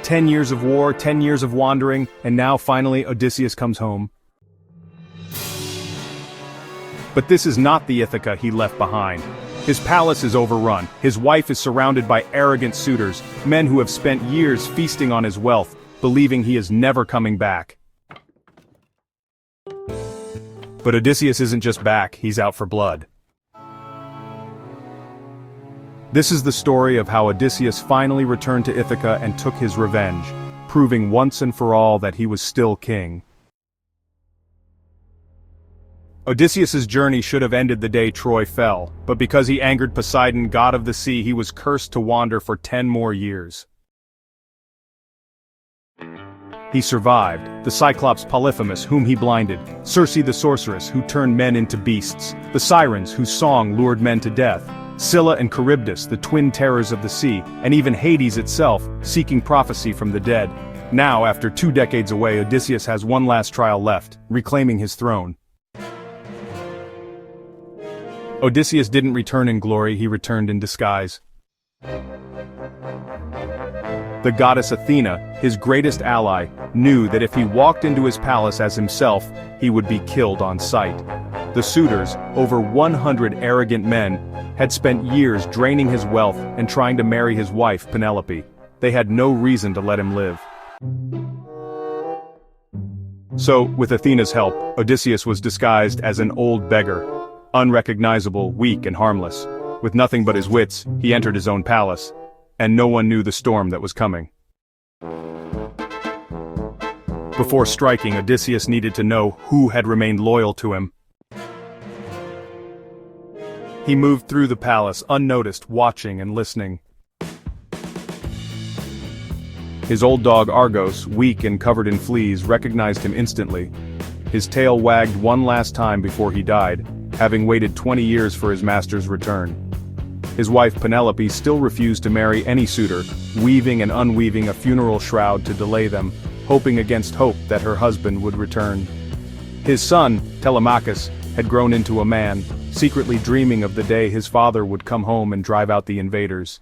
10 years of war, 10 years of wandering, and now finally Odysseus comes home. But this is not the Ithaca he left behind. His palace is overrun, his wife is surrounded by arrogant suitors, men who have spent years feasting on his wealth, believing he is never coming back. But Odysseus isn't just back, he's out for blood. This is the story of how Odysseus finally returned to Ithaca and took his revenge, proving once and for all that he was still king. Odysseus's journey should have ended the day Troy fell, but because he angered Poseidon, god of the sea, he was cursed to wander for 10 more years. He survived, the Cyclops Polyphemus whom he blinded, Circe the sorceress who turned men into beasts, the Sirens whose song lured men to death, Scylla and Charybdis, the twin terrors of the sea, and even Hades itself, seeking prophecy from the dead. Now, after 2 decades away, Odysseus has one last trial left, reclaiming his throne. Odysseus didn't return in glory, he returned in disguise. The goddess Athena, his greatest ally, knew that if he walked into his palace as himself, he would be killed on sight. The suitors, over 100 arrogant men, had spent years draining his wealth and trying to marry his wife, Penelope. They had no reason to let him live. So, with Athena's help, Odysseus was disguised as an old beggar. Unrecognizable, weak and harmless. With nothing but his wits, he entered his own palace. And no one knew the storm that was coming. Before striking, Odysseus needed to know who had remained loyal to him. He moved through the palace, unnoticed, watching and listening. His old dog Argos, weak and covered in fleas, recognized him instantly. His tail wagged one last time before he died, having waited 20 years for his master's return. His wife Penelope still refused to marry any suitor, weaving and unweaving a funeral shroud to delay them, hoping against hope that her husband would return. His son, Telemachus, had grown into a man, secretly dreaming of the day his father would come home and drive out the invaders.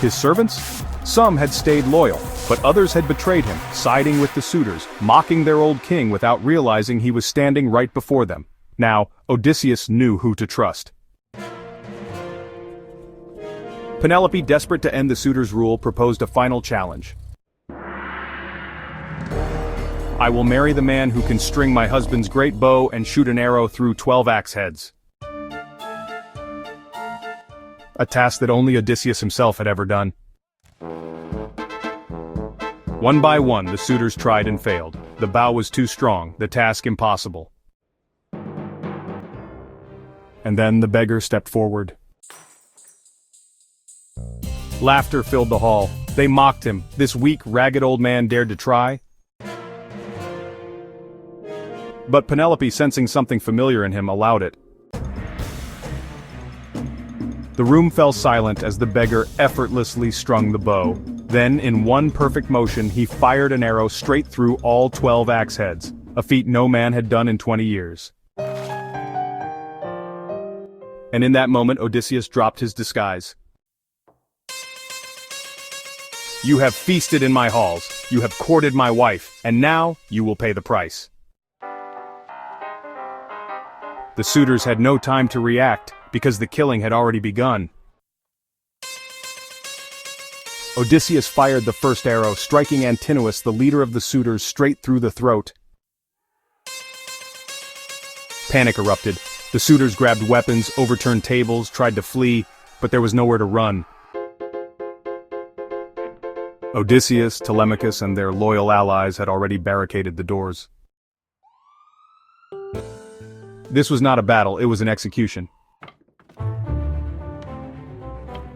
His servants? Some had stayed loyal, but others had betrayed him, siding with the suitors, mocking their old king without realizing he was standing right before them. Now, Odysseus knew who to trust. Penelope, desperate to end the suitors' rule, proposed a final challenge. I will marry the man who can string my husband's great bow and shoot an arrow through 12 axe heads. A task that only Odysseus himself had ever done. One by one, the suitors tried and failed. The bow was too strong, the task impossible. And then the beggar stepped forward. Laughter filled the hall. They mocked him. This weak, ragged old man dared to try. But Penelope, sensing something familiar in him, allowed it. The room fell silent as the beggar effortlessly strung the bow. Then, in one perfect motion, he fired an arrow straight through all 12 axe heads, a feat no man had done in 20 years. And in that moment, Odysseus dropped his disguise. You have feasted in my halls, you have courted my wife, and now you will pay the price. The suitors had no time to react, because the killing had already begun. Odysseus fired the first arrow, striking Antinous, the leader of the suitors, straight through the throat. Panic erupted. The suitors grabbed weapons, overturned tables, tried to flee, but there was nowhere to run. Odysseus, Telemachus, and their loyal allies had already barricaded the doors. This was not a battle, it was an execution.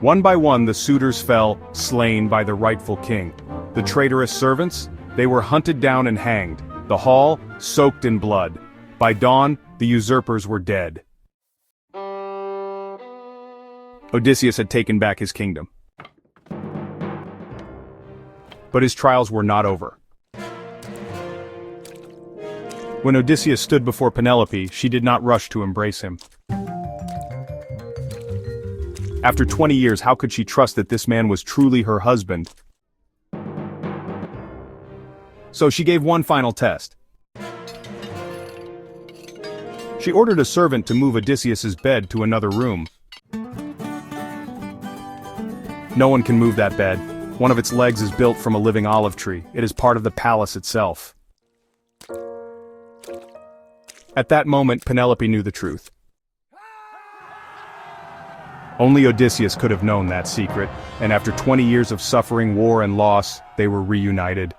One by one the suitors fell, slain by the rightful king. The traitorous servants? They were hunted down and hanged. The hall, soaked in blood. By dawn, the usurpers were dead. Odysseus had taken back his kingdom. But his trials were not over. When Odysseus stood before Penelope, she did not rush to embrace him. After 20 years, how could she trust that this man was truly her husband? So she gave one final test. She ordered a servant to move Odysseus's bed to another room. No one can move that bed. One of its legs is built from a living olive tree. It is part of the palace itself. At that moment, Penelope knew the truth. Only Odysseus could have known that secret, and after 20 years of suffering, war, and loss, they were reunited.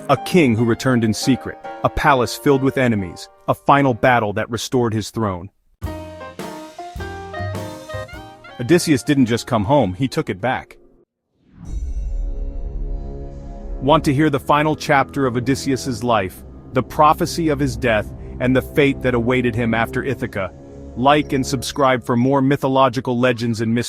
A king who returned in secret, a palace filled with enemies, a final battle that restored his throne. Odysseus didn't just come home, he took it back. Want to hear the final chapter of Odysseus's life, the prophecy of his death, and the fate that awaited him after Ithaca? Like and subscribe for more mythological legends and mysteries.